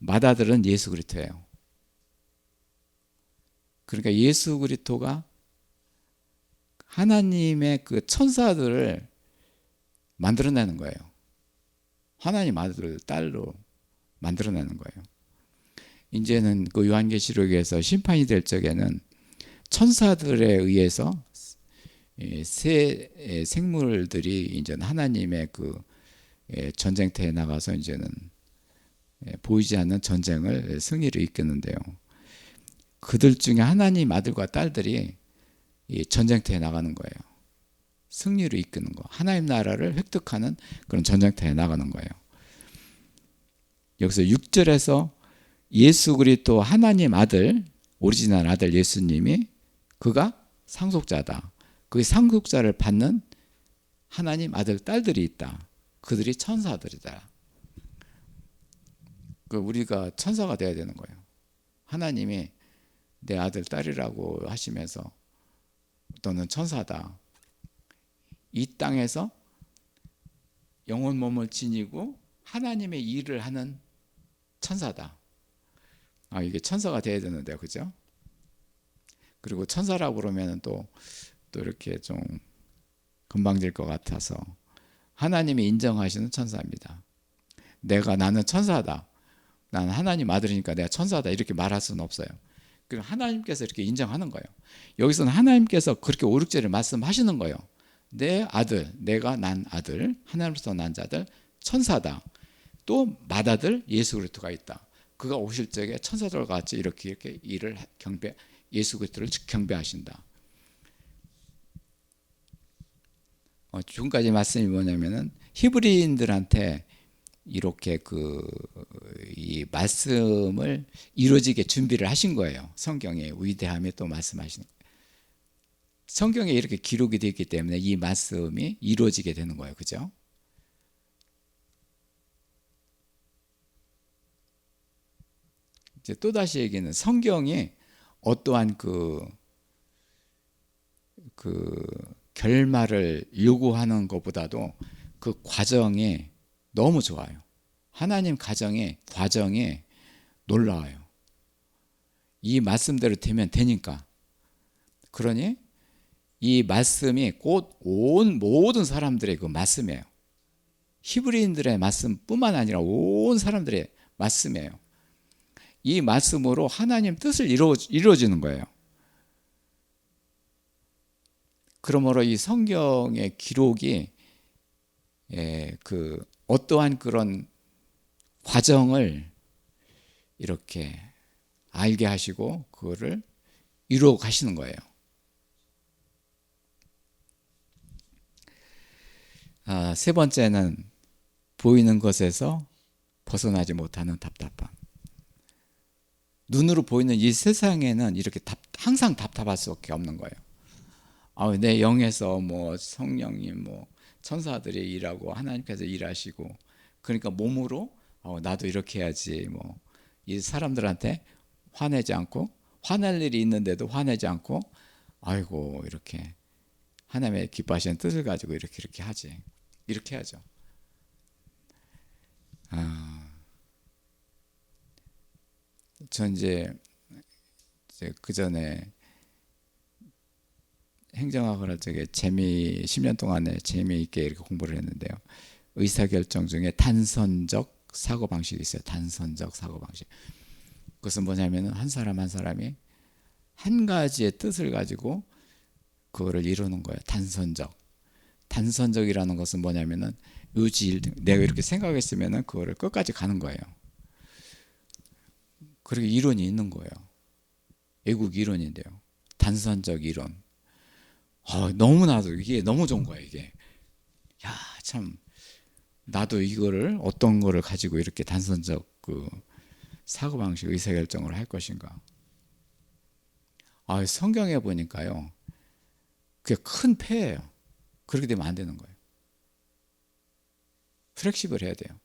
맏아들은 예수 그리스도예요. 그러니까 예수 그리스도가 하나님의 그 천사들을 만들어내는 거예요. 하나님 아들 딸로 만들어내는 거예요. 이제는 그 요한계시록에서 심판이 될 적에는 천사들에 의해서 새 생물들이 이제는 하나님의 그 전쟁터에 나가서 이제는 보이지 않는 전쟁을 승리를 이끄는데요. 그들 중에 하나님 아들과 딸들이 이 전쟁터에 나가는 거예요. 승리를 이끄는 거. 하나님 나라를 획득하는 그런 전쟁터에 나가는 거예요. 여기서 6절에서 예수 그리스도 하나님 아들, 오리지널 아들 예수님이 그가 상속자다. 그 상속자를 받는 하나님 아들, 딸들이 있다. 그들이 천사들이다. 우리가 천사가 되어야 되는 거예요. 하나님이 내 아들, 딸이라고 하시면서 너는 천사다. 이 땅에서 영혼 몸을 지니고 하나님의 일을 하는 천사다. 이게 천사가 되어야 되는데, 그죠? 그리고 천사라고 그러면 또 이렇게 좀 건방질 것 같아서 하나님이 인정하시는 천사입니다. 나는 천사다. 나는 하나님 아들이니까 내가 천사다. 이렇게 말할 수는 없어요. 그럼 하나님께서 이렇게 인정하는 거예요. 여기서는 하나님께서 그렇게 5, 6절에 말씀하시는 거예요. 내 아들, 내가 난 아들, 하나님으로서 난 자들, 천사다. 또 맏아들 예수 그리스도가 있다. 그가 오실 적에 천사들과 같이 이렇게 일을 예수 그리스도를 경배하신다. 지금까지 말씀이 뭐냐면은 히브리인들한테 이렇게 이 말씀을 이루어지게 준비를 하신 거예요. 성경의 위대함에 또 말씀하시는 거예요. 성경에 이렇게 기록이 되어 있기 때문에 이 말씀이 이루어지게 되는 거예요. 그죠? 이제 또다시 얘기는 성경이 어떠한 그 결말을 요구하는 것보다도 그 과정이 너무 좋아요. 하나님 과정이 놀라워요. 이 말씀대로 되면 되니까. 그러니 이 말씀이 곧 온 모든 사람들의 그 말씀이에요. 히브리인들의 말씀뿐만 아니라 온 사람들의 말씀이에요. 이 말씀으로 하나님 뜻을 이루어지는 거예요. 그러므로 이 성경의 기록이 어떠한 그런 과정을 이렇게 알게 하시고 그거를 이루어 가시는 거예요. 세 번째는 보이는 것에서 벗어나지 못하는 답답함. 눈으로 보이는 이 세상에는 이렇게 항상 답답할 수밖에 없는 거예요. 내 영에서 뭐 성령님, 뭐 천사들이 일하고 하나님께서 일하시고, 그러니까 몸으로 나도 이렇게 해야지, 뭐 이 사람들한테 화내지 않고, 화낼 일이 있는데도 화내지 않고, 아이고 이렇게 하나님의 기뻐하시는 뜻을 가지고 이렇게 하지, 이렇게 하죠. 전 이제 그 전에 행정학을 할 적에 10년 동안에 재미있게 이렇게 공부를 했는데요. 의사결정 중에 단선적 사고방식이 있어요. 단선적 사고방식. 그것은 뭐냐면 한 사람 한 사람이 한 가지의 뜻을 가지고 그거를 이루는 거예요. 단선적이라는 것은 뭐냐면은 내가 이렇게 생각했으면은 그거를 끝까지 가는 거예요. 그렇게 이론이 있는 거예요. 외국 이론인데요. 단선적 이론. 너무나도 이게 너무 좋은 거예요. 이게 참 나도 이거를 어떤 거를 가지고 이렇게 단선적 그 사고방식 의사결정을 할 것인가. 성경에 보니까요, 그게 큰 폐예요. 그렇게 되면 안 되는 거예요. 플렉시블 해야 돼요.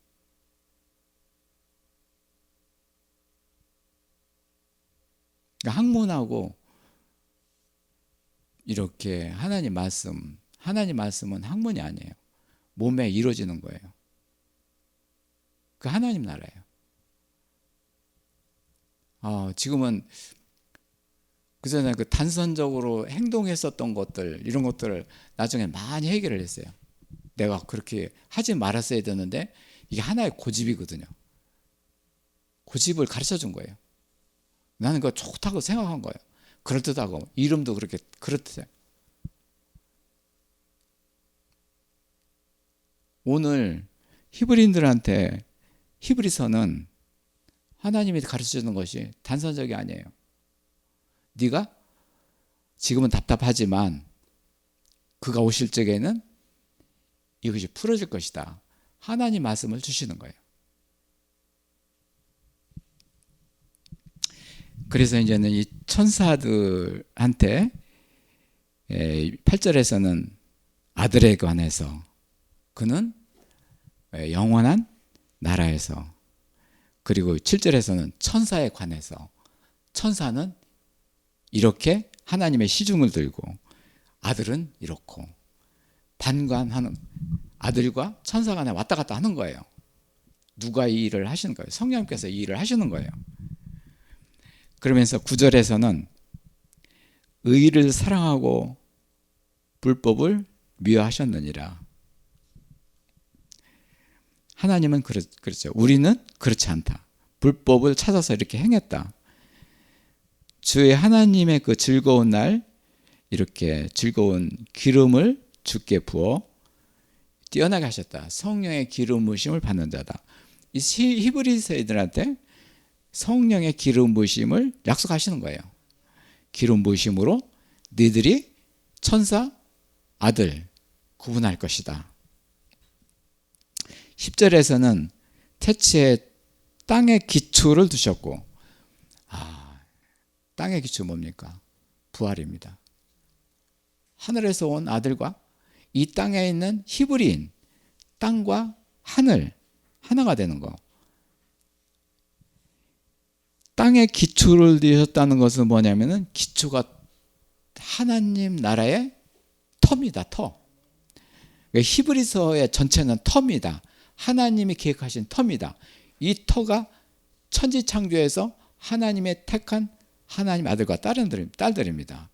그러니까 학문하고 이렇게 하나님 말씀은 학문이 아니에요. 몸에 이루어지는 거예요. 그 하나님 나라예요. 지금은 그전에 그 단선적으로 행동했었던 것들, 이런 것들을 나중에 많이 해결을 했어요. 내가 그렇게 하지 말았어야 되는데 이게 하나의 고집이거든요. 고집을 가르쳐 준 거예요. 나는 그거 좋다고 생각한 거예요. 그럴듯하고 이름도 그렇게 그렇듯해요. 오늘 히브리인들한테 히브리서는 하나님이 가르쳐 주는 것이 단선적이 아니에요. 네가 지금은 답답하지만 그가 오실 적에는 이것이 풀어질 것이다. 하나님 말씀을 주시는 거예요. 그래서 이제는 이 천사들한테 8절에서는 아들에 관해서 그는 영원한 나라에서, 그리고 7절에서는 천사에 관해서 천사는 이렇게 하나님의 시중을 들고 아들은 이렇고, 반관하는 아들과 천사 간에 왔다 갔다 하는 거예요. 누가 이 일을 하시는 거예요? 성령님께서 이 일을 하시는 거예요. 그러면서 9절에서는 의를 사랑하고 불법을 미워하셨느니라. 하나님은 그렇죠. 우리는 그렇지 않다. 불법을 찾아서 이렇게 행했다. 주의 하나님의 그 즐거운 날, 이렇게 즐거운 기름을 주께 부어 뛰어나게 하셨다. 성령의 기름 부으심을 받는 자다. 이 히브리서들한테 성령의 기름 부으심을 약속하시는 거예요. 기름 부으심으로 너희들이 천사, 아들 구분할 것이다. 10절에서는 태초에 땅의 기초를 두셨고, 땅의 기초 뭡니까? 부활입니다. 하늘에서 온 아들과 이 땅에 있는 히브리인, 땅과 하늘 하나가 되는 거. 땅의 기초를 두셨다는 것은 뭐냐면은 기초가 하나님 나라의 터입니다. 터. 히브리서의 전체는 터입니다. 하나님이 계획하신 터입니다. 이 터가 천지창조에서 하나님의 택한 하나님 아들과 딸들입니다.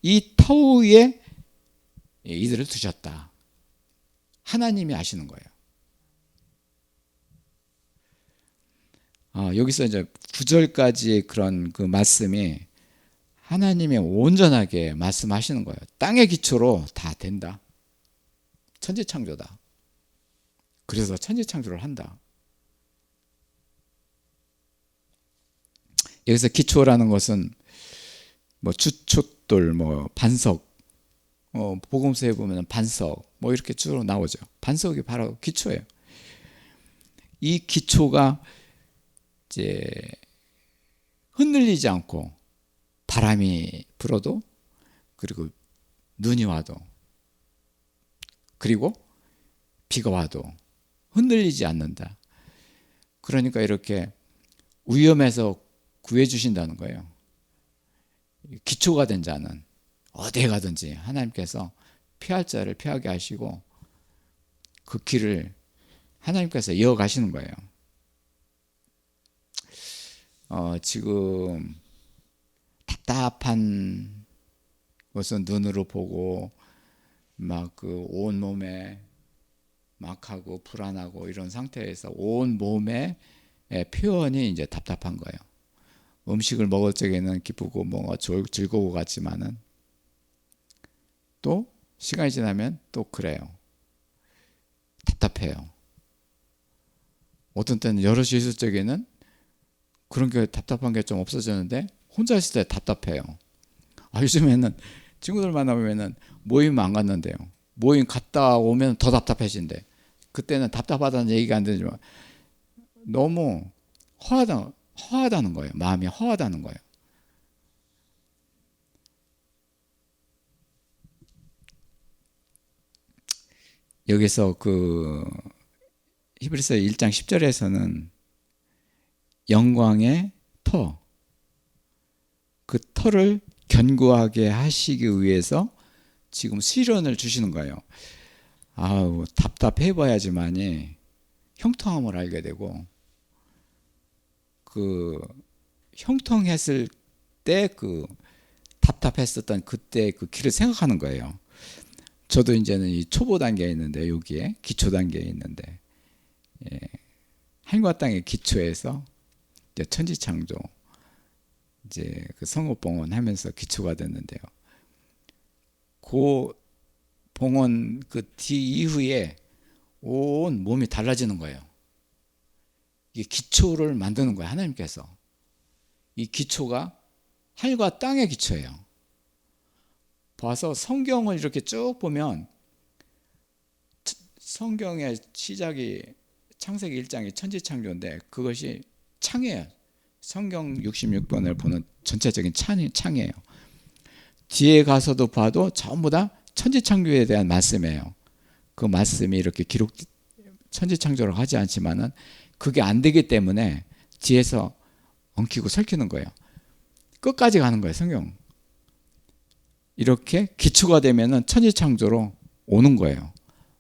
이 터 위에 이들을 두셨다. 하나님이 아시는 거예요. 여기서 이제 9절까지 그런 그 말씀이 하나님이 온전하게 말씀하시는 거예요. 땅의 기초로 다 된다. 천지창조다. 그래서 천지창조를 한다. 여기서 기초라는 것은 뭐 주춧돌, 뭐 반석, 복음서에 보면 반석, 뭐 이렇게 쭉 나오죠. 반석이 바로 기초예요. 이 기초가 이제 흔들리지 않고 바람이 불어도, 그리고 눈이 와도, 그리고 비가 와도 흔들리지 않는다. 그러니까 이렇게 위험에서 구해주신다는 거예요. 기초가 된 자는 어디에 가든지 하나님께서 피할 자를 피하게 하시고 그 길을 하나님께서 이어가시는 거예요. 지금 답답한 것은 눈으로 보고 막 그 온 몸에 막하고 불안하고 이런 상태에서 온 몸의 표현이 이제 답답한 거예요. 음식을 먹을 적에는 기쁘고 뭔가 즐거워 같지만은 또 시간이 지나면 또 그래요. 답답해요. 어떤 때는 여럿이 있을 적에는 그런 게 답답한 게 좀 없어졌는데 혼자 있을 때 답답해요. 요즘에는 친구들 만나보면은 모임 안 갔는데요. 모임 갔다 오면 더 답답해진대. 그때는 답답하다는 얘기가 안 되지만 너무 허하다는 거예요. 마음이 허하다는 거예요. 여기서 그 히브리서 1장 10절에서는 영광의 터, 그 터를 견고하게 하시기 위해서 지금 시련을 주시는 거예요. 답답해 봐야지만이 형통함을 알게 되고, 그 형통했을 때 그 답답했었던 그때 그 길을 생각하는 거예요. 저도 이제는 이 초보 단계에 있는데, 여기에 기초 단계에 있는데, 하늘과 땅의 기초에서 이제 천지창조, 이제 그 성읍봉헌 하면서 기초가 됐는데요. 그 봉헌 그 뒤 이후에 온 몸이 달라지는 거예요. 이게 기초를 만드는 거예요. 하나님께서. 이 기초가 하늘과 땅의 기초예요. 봐서 성경을 이렇게 쭉 보면 성경의 시작이 창세기 1장이 천지창조인데 그것이 창이에요. 성경 66번을 보는 전체적인 창이에요. 뒤에 가서도 봐도 전부 다 천지창조에 대한 말씀이에요. 그 말씀이 이렇게 천지창조를 하지 않지만은 그게 안 되기 때문에 뒤에서 엉키고 설키는 거예요. 끝까지 가는 거예요, 성경. 이렇게 기초가 되면은 천지창조로 오는 거예요.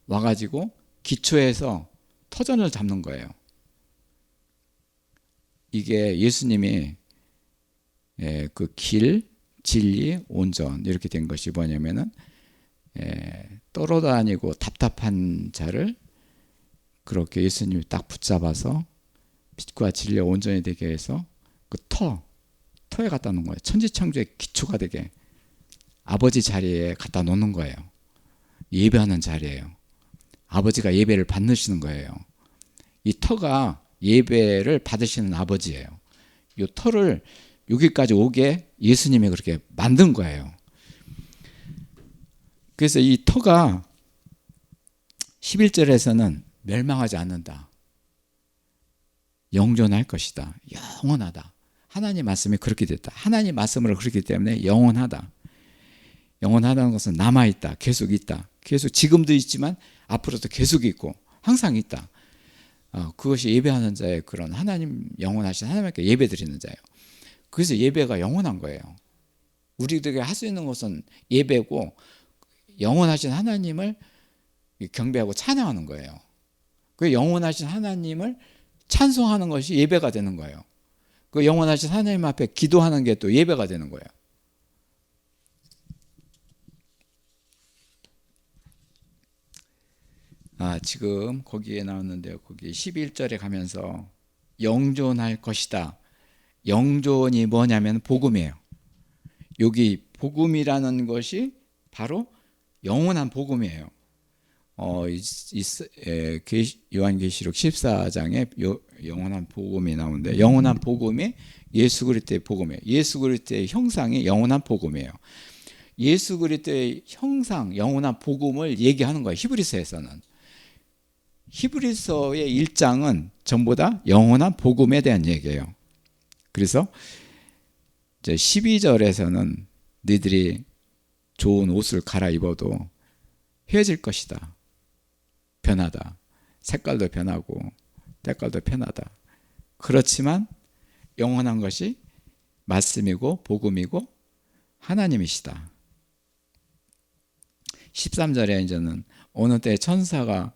와가지고 기초에서 터전을 잡는 거예요. 이게 예수님이 그 길, 진리, 온전 이렇게 된 것이 뭐냐면은 떨어다니고 답답한 자를 그렇게 예수님이 딱 붙잡아서 빛과 진리와 온전이 되게 해서 그 터에 갖다 놓은 거예요. 천지창조의 기초가 되게 아버지 자리에 갖다 놓는 거예요. 예배하는 자리예요. 아버지가 예배를 받으시는 거예요. 이 터가 예배를 받으시는 아버지예요. 이 터를 여기까지 오게 예수님이 그렇게 만든 거예요. 그래서 이 터가 11절에서는 멸망하지 않는다. 영존할 것이다. 영원하다. 하나님 말씀이 그렇게 됐다. 하나님 말씀으로 그렇기 때문에 영원하다. 영원하다는 것은 남아있다. 계속 있다. 계속 지금도 있지만 앞으로도 계속 있고 항상 있다. 그것이 예배하는 자의 그런 하나님, 영원하신 하나님께 예배드리는 자예요. 그래서 예배가 영원한 거예요. 우리들에게 할 수 있는 것은 예배고 영원하신 하나님을 경배하고 찬양하는 거예요. 그 영원하신 하나님을 찬송하는 것이 예배가 되는 거예요. 그 영원하신 하나님 앞에 기도하는 게 또 예배가 되는 거예요. 지금 거기에 나왔는데요. 거기 11절에 가면서 영존할 것이다. 영존이 뭐냐면 복음이에요. 여기 복음이라는 것이 바로 영원한 복음이에요. 요한계시록 14장에 영원한 복음이 나오는데 영원한 복음이 예수 그리스도의 복음이에요. 예수 그리스도의 형상이 영원한 복음이에요. 예수 그리스도의 형상, 영원한 복음을 얘기하는 거예요. 히브리서에서는. 히브리서의 1장은 전부 다 영원한 복음에 대한 얘기예요. 그래서 이제 12절에서는 너희들이 좋은 옷을 갈아입어도 헤어질 것이다. 변하다. 색깔도 변하고 때깔도 변하다. 그렇지만 영원한 것이 말씀이고 복음이고 하나님이시다. 13절에 이제는 어느 때 천사가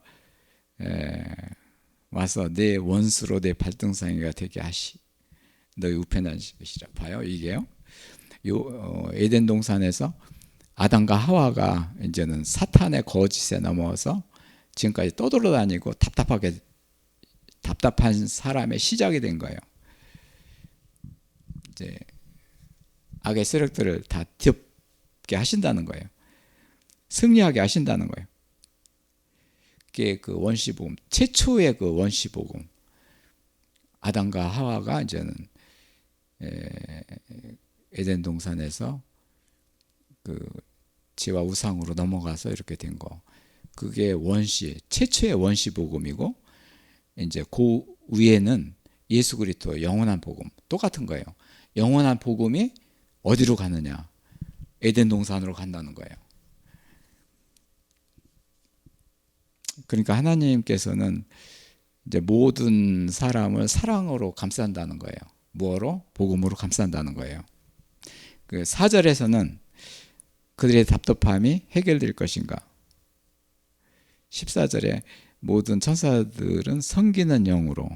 와서 내 원수로 내 발등상이가 되게 하시 너희 우편한 것이라. 봐요, 이게요. 에덴 동산에서 아담과 하와가 이제는 사탄의 거짓에 넘어와서 지금까지 떠돌아다니고 답답한 사람의 시작이 된 거예요. 이제 악의 세력들을 다 뒤엎게 하신다는 거예요. 승리하게 하신다는 거예요. 그게 그 원시복음, 최초의 그 원시복음. 아담과 하와가 이제는 에덴 동산에서 그 지와 우상으로 넘어가서 이렇게 된 거. 그게 최초의 원시복음이고, 이제 그 위에는 예수 그리스도 영원한 복음, 똑같은 거예요. 영원한 복음이 어디로 가느냐? 에덴 동산으로 간다는 거예요. 그러니까 하나님께서는 이제 모든 사람을 사랑으로 감싼다는 거예요. 무엇로? 복음으로 감싼다는 거예요. 그 4절에서는 그들의 답답함이 해결될 것인가? 14절에 모든 천사들은 섬기는 영으로,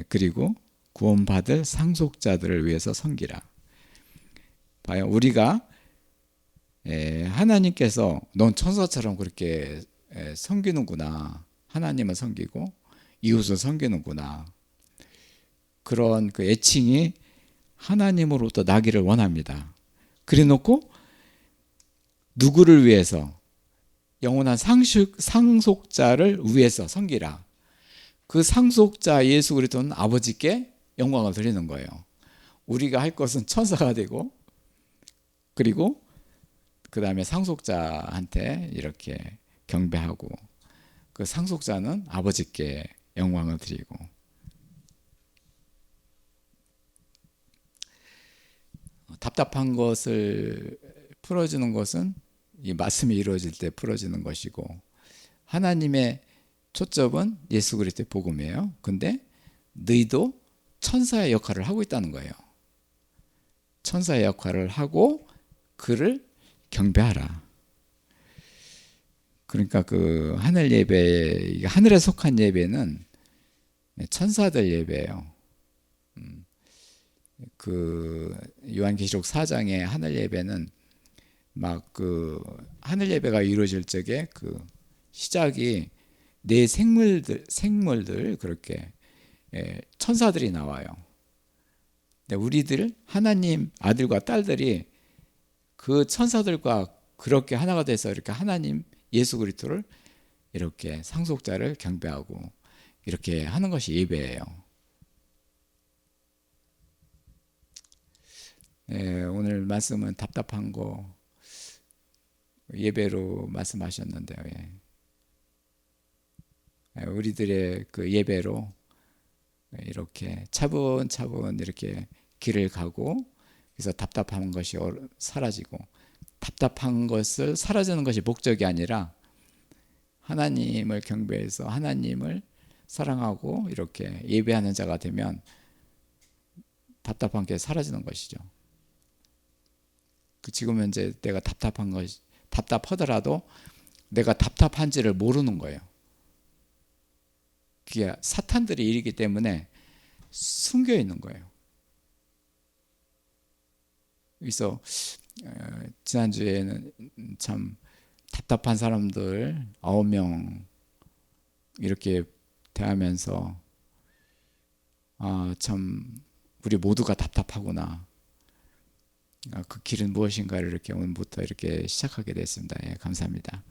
그리고 구원받을 상속자들을 위해서 섬기라. 봐요, 우리가 하나님께서 넌 천사처럼 그렇게 섬기는구나. 하나님을 섬기고 이웃을 섬기는구나. 그런 그 애칭이 하나님으로부터 나기를 원합니다. 그래 놓고 누구를 위해서? 영원한 상속자를 위해서 섬기라. 그 상속자 예수 그리스도는 아버지께 영광을 드리는 거예요. 우리가 할 것은 천사가 되고, 그리고 그 다음에 상속자한테 이렇게 경배하고, 그 상속자는 아버지께 영광을 드리고. 답답한 것을 풀어주는 것은 이 말씀이 이루어질 때 풀어지는 것이고, 하나님의 초점은 예수 그리스도의 복음이에요. 근데 너희도 천사의 역할을 하고 있다는 거예요. 천사의 역할을 하고 그를 경배하라. 그러니까 그 하늘 예배, 하늘에 속한 예배는 천사들 예배예요. 그 요한계시록 4장의 하늘 예배는 막 그 하늘 예배가 이루어질 적에 그 시작이 내 생물들 그렇게 천사들이 나와요. 근데 우리들 하나님 아들과 딸들이 그 천사들과 그렇게 하나가 돼서 이렇게 하나님 예수 그리스도를 이렇게 상속자를 경배하고 이렇게 하는 것이 예배예요. 오늘 말씀은 답답한 거 예배로 말씀하셨는데요. 우리들의 그 예배로 이렇게 차분차분 이렇게 길을 가고, 그래서 답답한 것이 사라지고, 답답한 것을 사라지는 것이 목적이 아니라 하나님을 경배해서 하나님을 사랑하고 이렇게 예배하는 자가 되면 답답한 게 사라지는 것이죠. 지금 현재 내가 답답하더라도 내가 답답한지를 모르는 거예요. 그게 사탄들의 일이기 때문에 숨겨 있는 거예요. 그래서 지난주에는 참 답답한 사람들 9명 이렇게 대하면서 참 우리 모두가 답답하구나. 그 길은 무엇인가를 이렇게 오늘부터 이렇게 시작하게 됐습니다. 감사합니다.